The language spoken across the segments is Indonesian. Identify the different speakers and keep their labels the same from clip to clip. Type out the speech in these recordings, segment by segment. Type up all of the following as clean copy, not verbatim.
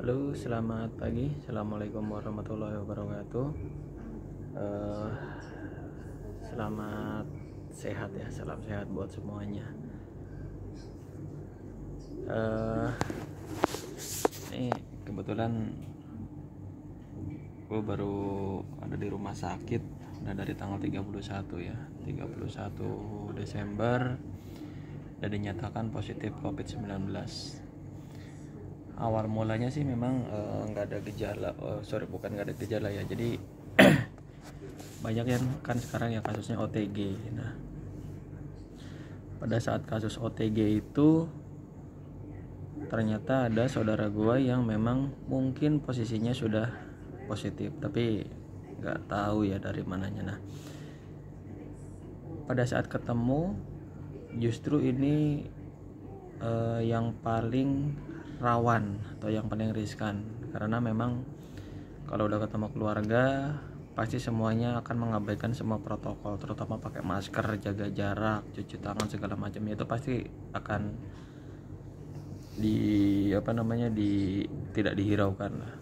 Speaker 1: Halo, selamat pagi. Assalamualaikum warahmatullahi wabarakatuh. Selamat sehat ya, salam sehat buat semuanya. Ini kebetulan gue baru ada di rumah sakit udah dari tanggal 31 ya, 31 Desember dan dinyatakan positif COVID-19. Awal mulanya sih memang nggak ada gejala, bukan nggak ada gejala ya, jadi banyak yang kan sekarang ya kasusnya OTG. Nah, pada saat kasus OTG itu ternyata ada saudara gua yang memang mungkin posisinya sudah positif, tapi nggak tahu ya dari mananya. Nah, pada saat ketemu justru ini yang paling rawan atau yang paling riskan, karena memang kalau udah ketemu keluarga pasti semuanya akan mengabaikan semua protokol, terutama pakai masker, jaga jarak, cuci tangan segala macamnya itu pasti akan tidak dihiraukan lah.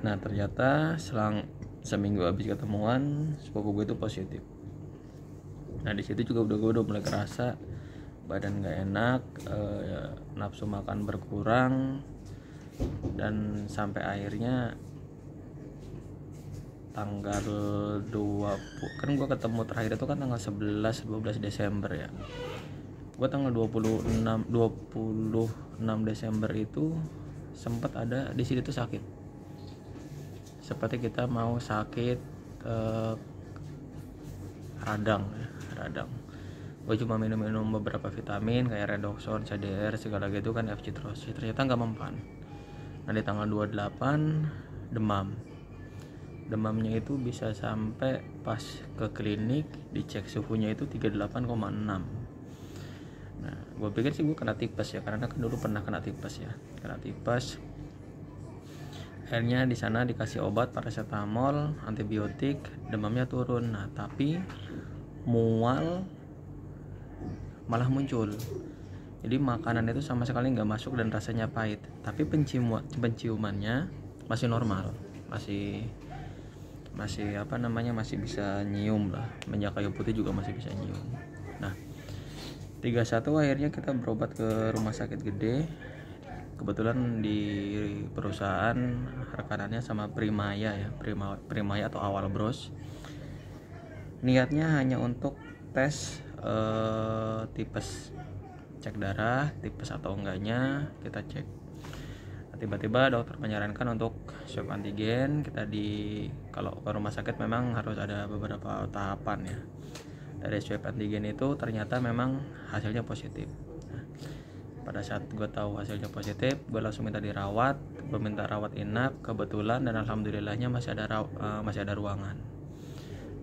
Speaker 1: Nah, ternyata selang seminggu habis ketemuan sepupu gue itu positif. Nah, di situ juga gue udah mulai kerasa badan nggak enak, nafsu makan berkurang, dan sampai akhirnya tanggal 20 kan gue ketemu terakhir itu kan tanggal 11-12 Desember ya. Gue tanggal 26 Desember itu sempat ada di sini tuh sakit, seperti kita mau sakit radang. Gue cuma minum beberapa vitamin kayak redoxon, CDR segala gitu kan, FCTROS, ternyata nggak mempan. Nah, di tanggal 28 demamnya itu bisa sampai pas ke klinik dicek suhunya itu 38,6. Nah, gue pikir sih gue kena tipes ya, karena kan dulu pernah kena tipes. Akhirnya di sana dikasih obat paracetamol, antibiotik, demamnya turun. Nah, tapi mual malah muncul. Jadi makanan itu sama sekali nggak masuk dan rasanya pahit. Tapi penciumannya masih normal, masih bisa nyium lah. Menyak kayu putih juga masih bisa nyium. Nah, 31 akhirnya kita berobat ke rumah sakit gede. Kebetulan di perusahaan rekanannya sama Primaya ya, Primaya atau Awal Bros. Niatnya hanya untuk tes tipes, cek darah tipes atau enggaknya kita cek. Tiba-tiba dokter menyarankan untuk swab antigen. Kalau ke rumah sakit memang harus ada beberapa tahapan ya. Dari swab antigen itu ternyata memang hasilnya positif. Nah, pada saat gue tahu hasilnya positif, gue langsung minta dirawat. Gue minta rawat inap kebetulan, dan alhamdulillahnya masih ada ruangan.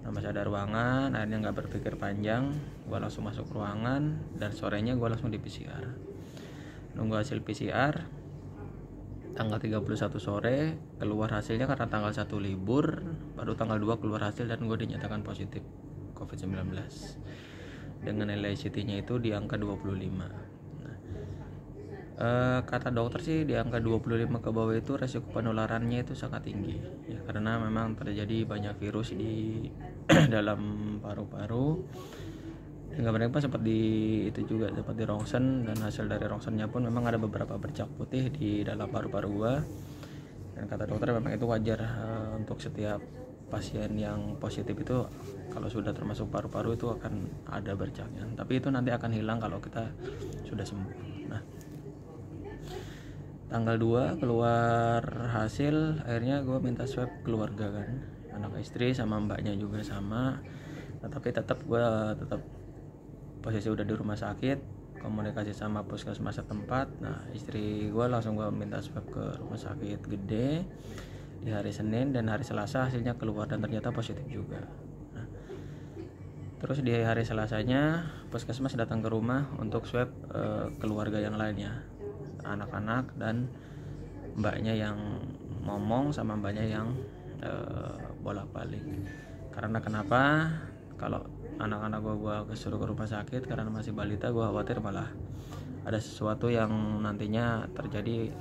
Speaker 1: Nah, masih ada ruangan, akhirnya nggak berpikir panjang, gue langsung masuk ruangan, dan sorenya gue langsung di PCR. Nunggu hasil PCR, tanggal 31 sore keluar hasilnya, karena tanggal 1 libur, baru tanggal 2 keluar hasil dan gue dinyatakan positif COVID-19 dengan nilai CT-nya itu di angka 25. Nah, kata dokter sih di angka 25 ke bawah itu resiko penularannya itu sangat tinggi ya, karena memang terjadi banyak virus di dalam paru-paru. Kemarin sempat di rongsen, dan hasil dari rongsennya pun memang ada beberapa bercak putih di dalam paru-paru gua. Dan kata dokter memang itu wajar untuk setiap pasien yang positif itu, kalau sudah termasuk paru-paru itu akan ada bercaknya. Tapi itu nanti akan hilang kalau kita sudah sembuh. Nah, tanggal 2 keluar hasil, akhirnya gue minta swab keluarga kan, anak istri sama mbaknya juga sama. Nah, tapi tetap posisi udah di rumah sakit, komunikasi sama puskesmas setempat. Nah, istri gue langsung gue minta swab ke rumah sakit gede di hari Senin, dan hari Selasa hasilnya keluar dan ternyata positif juga. Nah, terus di hari Selasanya puskesmas datang ke rumah untuk swab keluarga yang lainnya, anak-anak dan mbaknya yang ngomong sama mbaknya yang bolak-balik. Karena kenapa? Kalau anak-anak gue kesuruh ke rumah sakit karena masih balita, gue khawatir malah ada sesuatu yang nantinya terjadi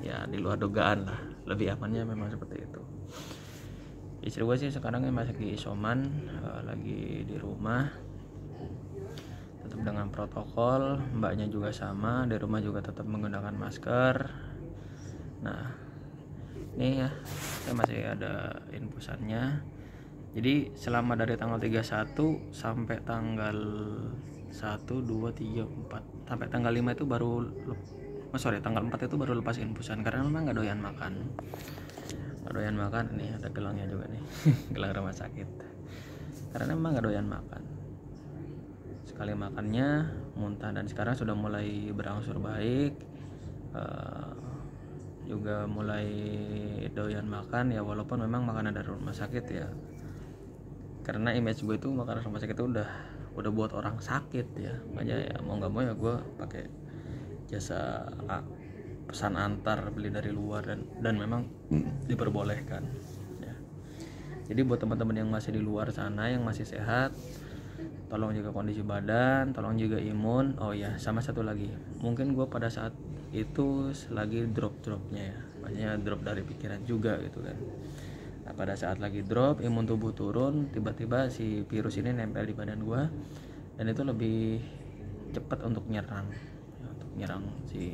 Speaker 1: ya di luar dugaan lah. Lebih amannya memang seperti itu. Istri gue sih sekarang masih lagi isoman, lagi di rumah, tetap dengan protokol. Mbaknya juga sama, di rumah juga tetap menggunakan masker. Nah ini ya, saya masih ada infusannya. Jadi selama dari tanggal 31 sampai tanggal 1, 2, 3, 4 sampai tanggal 5 itu baru tanggal 4 itu baru lepas infusan, karena memang gak doyan makan. Nih ada gelangnya juga nih. Gelang rumah sakit, karena memang gak doyan makan. Sekali makannya muntah, dan sekarang sudah mulai berangsur baik, juga mulai doyan makan ya, walaupun memang makanan dari rumah sakit ya, karena image gue itu makanan rumah sakit itu udah buat orang sakit ya. Makanya ya mau nggak mau ya gue pakai jasa pesan antar, beli dari luar, dan memang diperbolehkan ya. Jadi buat teman-teman yang masih di luar sana yang masih sehat, tolong jaga kondisi badan, tolong juga imun. Oh ya, sama satu lagi, mungkin gue pada saat itu lagi drop-dropnya ya, makanya drop dari pikiran juga gitu kan. Nah, pada saat lagi drop, imun tubuh turun, tiba-tiba si virus ini nempel di badan gue, dan itu lebih cepat untuk nyerang si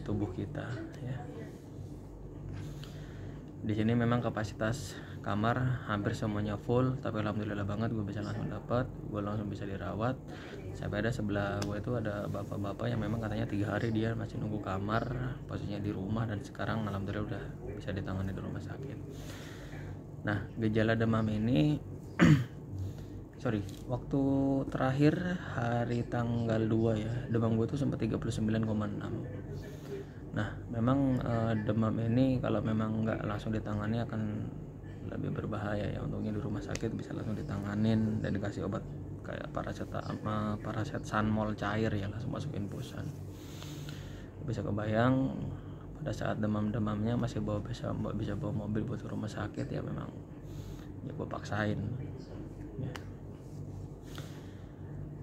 Speaker 1: tubuh kita ya. Di sini memang kapasitas kamar hampir semuanya full, tapi alhamdulillah banget gue bisa langsung bisa dirawat. Sampai ada sebelah gue itu ada bapak-bapak yang memang katanya 3 hari dia masih nunggu kamar, posisinya di rumah, dan sekarang alhamdulillah udah bisa ditangani di rumah sakit. Nah, gejala demam ini waktu terakhir hari tanggal 2 ya, demam gue tuh sempat 39,6. Nah memang demam ini kalau memang nggak langsung ditangani akan lebih berbahaya ya. Untungnya di rumah sakit bisa langsung ditanganin dan dikasih obat kayak paracetamol cair ya, langsung masuk infusan. Bisa kebayang pada saat demamnya masih bisa bawa mobil buat ke rumah sakit ya, memang ya gue paksain ya.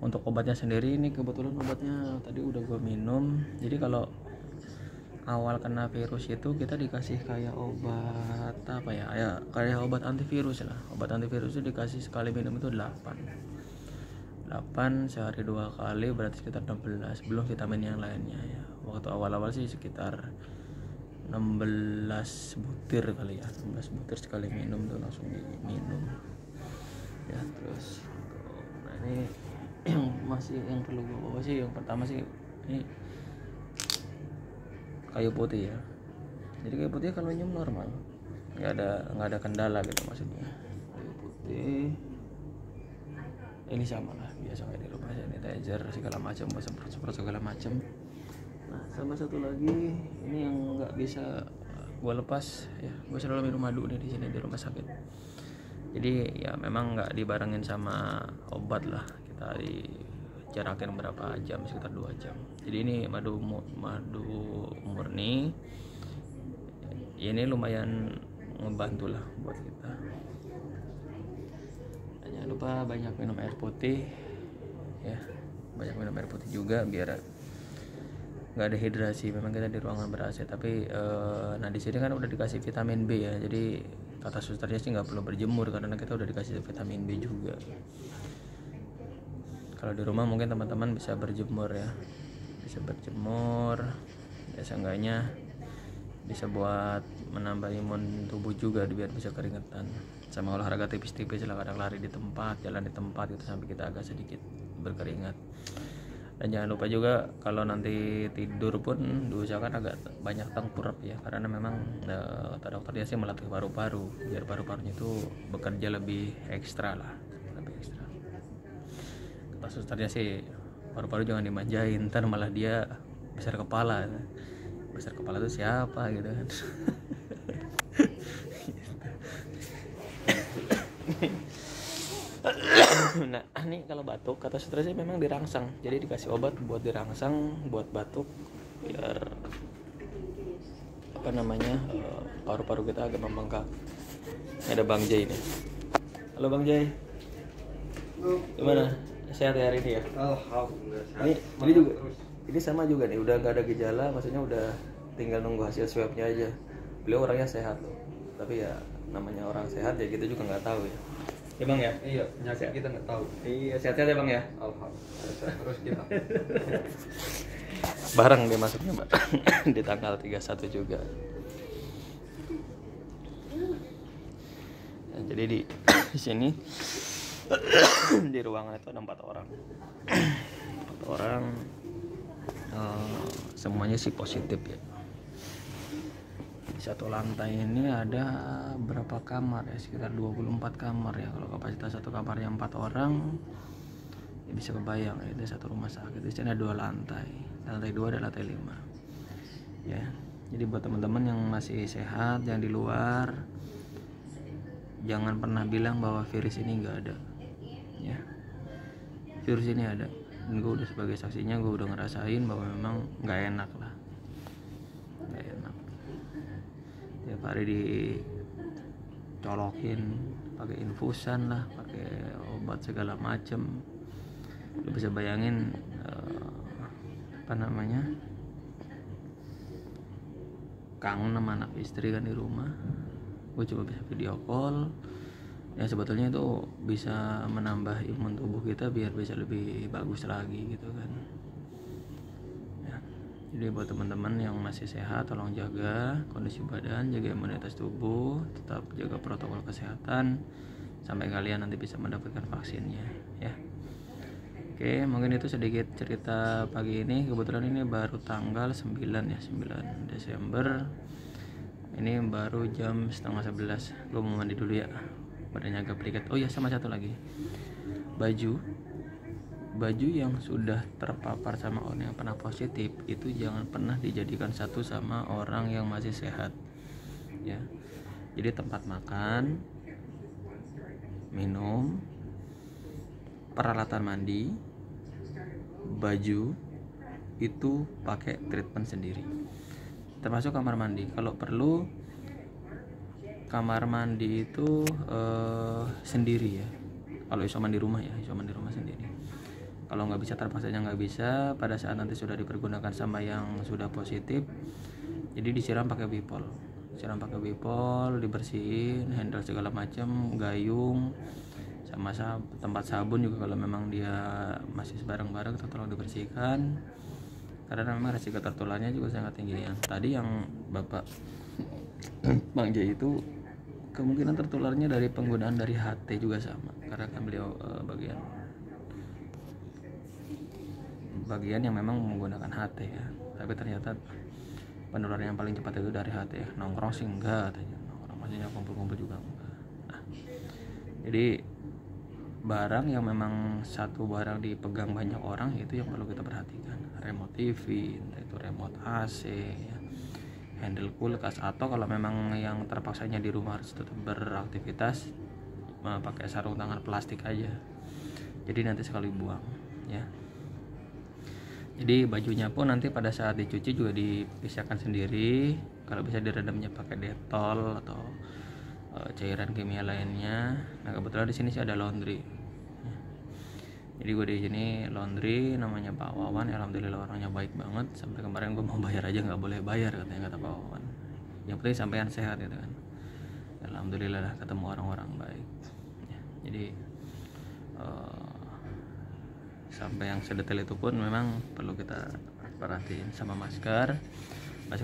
Speaker 1: Untuk obatnya sendiri ini kebetulan obatnya tadi udah gue minum. Jadi kalau awal kena virus itu kita dikasih kayak obat kayak obat antivirus lah. Obat antivirus itu dikasih sekali minum itu 8 sehari 2 kali, berarti sekitar 16, belum vitamin yang lainnya ya. Waktu awal-awal sih sekitar 16 butir kali ya, 16 butir sekali minum tuh langsung diminum ya. Terus nah ini yang perlu gue bawa sih, yang pertama sih ini kayu putih ya. Jadi kayu putih kalau minum normal, nggak ada kendala gitu maksudnya. Kayu putih ini sama lah biasa kayak di rumah, sanitizer segala macam, semprot segala macam. Nah sama satu lagi ini yang nggak bisa gue lepas ya, gue selalu minum madu nih di sini di rumah sakit. Jadi ya memang nggak dibarengin sama obat lah, kita dijarakin berapa jam, sekitar 2 jam. Jadi ini madu murni ini lumayan ngebantu lah buat kita. Jangan lupa banyak minum air putih ya, banyak minum air putih juga biar nggak ada dehidrasi. Memang kita di ruangan ber-AC, tapi nah di sini kan udah dikasih vitamin B ya, jadi kata susternya sih nggak perlu berjemur karena kita udah dikasih vitamin B juga. Kalau di rumah mungkin teman-teman bisa berjemur ya, ya seenggaknya bisa buat menambah imun tubuh juga biar bisa keringetan. Sama olahraga tipis-tipis lah, kadang lari di tempat, jalan di tempat gitu sampai kita agak sedikit berkeringat. Dan jangan lupa juga kalau nanti tidur pun diusahakan agak banyak tengkurap ya, karena memang kata dokter dia sih melatih paru-paru biar paru-parunya itu bekerja lebih ekstra lah, lebih ekstra. Kata susternya sih paru-paru jangan dimanjain, ntar malah dia besar kepala itu siapa gitu kan. Nah ini kalau batuk kata suster sih memang dirangsang, jadi dikasih obat buat dirangsang buat batuk biar paru-paru kita agak membengkak. Ini ada Bang Jay nih. Halo Bang Jay. Gimana? Sehat ya hari ini ya?
Speaker 2: Alhamdulillah.
Speaker 1: Ini juga, ini sama juga nih, udah nggak ada gejala, maksudnya udah tinggal nunggu hasil swabnya aja. Beliau orangnya sehat loh, tapi ya namanya orang sehat ya kita juga nggak tahu ya. Ya bang ya?
Speaker 2: Iya, penyakit kita nggak tahu.
Speaker 1: Iya, sehat-sehat ya bang ya?
Speaker 2: Alhamdulillah. Sehat terus kita.
Speaker 1: Bareng dia masuknya mbak di tanggal 31 juga. Nah, jadi di sini di ruangan itu ada 4 orang. 4 orang semuanya sih positif ya. Di satu lantai ini ada berapa kamar ya, sekitar 24 kamar ya. Kalau kapasitas satu kamarnya 4 orang ya bisa kebayang ya, itu satu rumah sakit. Di sini ada 2 lantai, lantai 2 dan lantai 5 ya. Jadi buat teman-teman yang masih sehat, yang di luar, jangan pernah bilang bahwa virus ini nggak ada ya. Virus ini ada, dan gue udah sebagai saksinya, gue udah ngerasain bahwa memang nggak enak lah, nggak enak. Tiap hari dicolokin pakai infusan lah, pakai obat segala macem. Lu bisa bayangin apa namanya, kangen sama anak istri kan di rumah. Gue coba bisa video call ya, sebetulnya itu bisa menambah imun tubuh kita biar bisa lebih bagus lagi gitu kan ya. Jadi buat teman-teman yang masih sehat, tolong jaga kondisi badan, jaga imunitas tubuh, tetap jaga protokol kesehatan sampai kalian nanti bisa mendapatkan vaksinnya ya. Oke, mungkin itu sedikit cerita pagi ini. Kebetulan ini baru tanggal 9 ya, 9 Desember. Ini baru jam 10:30. Gue mau mandi dulu ya, badannya agak belikat. Oh ya, sama satu lagi, baju yang sudah terpapar sama orang yang pernah positif itu jangan pernah dijadikan satu sama orang yang masih sehat ya. Jadi tempat makan, minum, peralatan mandi, baju itu pakai treatment sendiri, termasuk kamar mandi. Kalau perlu kamar mandi itu sendiri ya. Kalau isoman di rumah ya, isoman di rumah sendiri. Kalau nggak bisa, terpaksanya nggak bisa, pada saat nanti sudah dipergunakan sama yang sudah positif, jadi disiram pakai Bipol, dibersihin, handle segala macam, gayung, sama tempat sabun juga kalau memang dia masih bareng-bareng tolong dibersihkan, karena memang resiko tertularnya juga sangat tinggi ya. Tadi yang Bapak Bang J itu kemungkinan tertularnya dari penggunaan dari HT juga sama, karena kan beliau bagian yang memang menggunakan HT ya. Tapi ternyata penularan yang paling cepat itu dari HT ya. Nongkrong sih enggak katanya, nongkrong maksudnya kumpul-kumpul juga enggak. Nah, jadi barang yang memang satu barang dipegang banyak orang itu yang perlu kita perhatikan. Remote TV, entah itu remote AC ya, handle kulkas, atau kalau memang yang terpaksanya di rumah harus tetap beraktivitas, pakai sarung tangan plastik aja, jadi nanti sekali buang ya. Jadi bajunya pun nanti pada saat dicuci juga dipisahkan sendiri, kalau bisa direndamnya pakai Dettol atau cairan kimia lainnya. Nah kebetulan di sini sih ada laundry, jadi gue di sini laundry, namanya Pak Wawan. Alhamdulillah orangnya baik banget. Sampai kemarin gue mau bayar aja nggak boleh bayar katanya, kata Pak Wawan. Yang penting sampean sehat gitu kan. Alhamdulillah lah ketemu orang-orang baik ya. Jadi sampai yang sedetail itu pun memang perlu kita perhatiin. Sama masker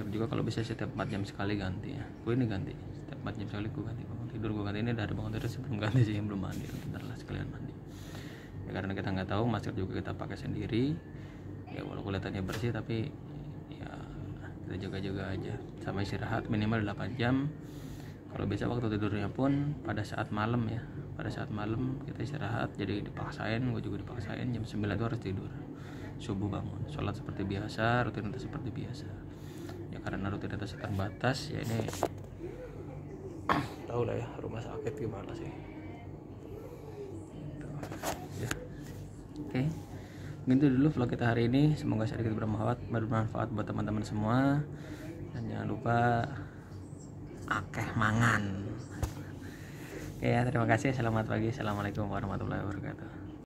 Speaker 1: juga kalau bisa setiap 4 jam sekali ganti ya. Gue ini ganti setiap 4 jam sekali, gue ganti. Bangun tidur gue ganti, ini dari bangun tidur sebelum ganti sih, belum mandi, bentar lah sekalian mandi ya, karena kita nggak tahu. Masker juga kita pakai sendiri ya, walaupun kelihatannya bersih tapi ya kita jaga-jaga aja. Sama istirahat minimal 8 jam. Kalau bisa waktu tidurnya pun pada saat malam ya, pada saat malam kita istirahat. Jadi dipaksain, gue juga dipaksain jam 9 itu harus tidur. Subuh bangun, sholat seperti biasa, rutinitas seperti biasa ya, karena rutinitas terbatas ya. Ini tahu lah ya rumah sakit gimana sih gitu ya. Oke, mungkin itu dulu vlog kita hari ini. Semoga sedikit bermanfaat buat teman-teman semua, dan jangan lupa akeh mangan. Oke ya, terima kasih. Selamat pagi. Assalamualaikum warahmatullahi wabarakatuh.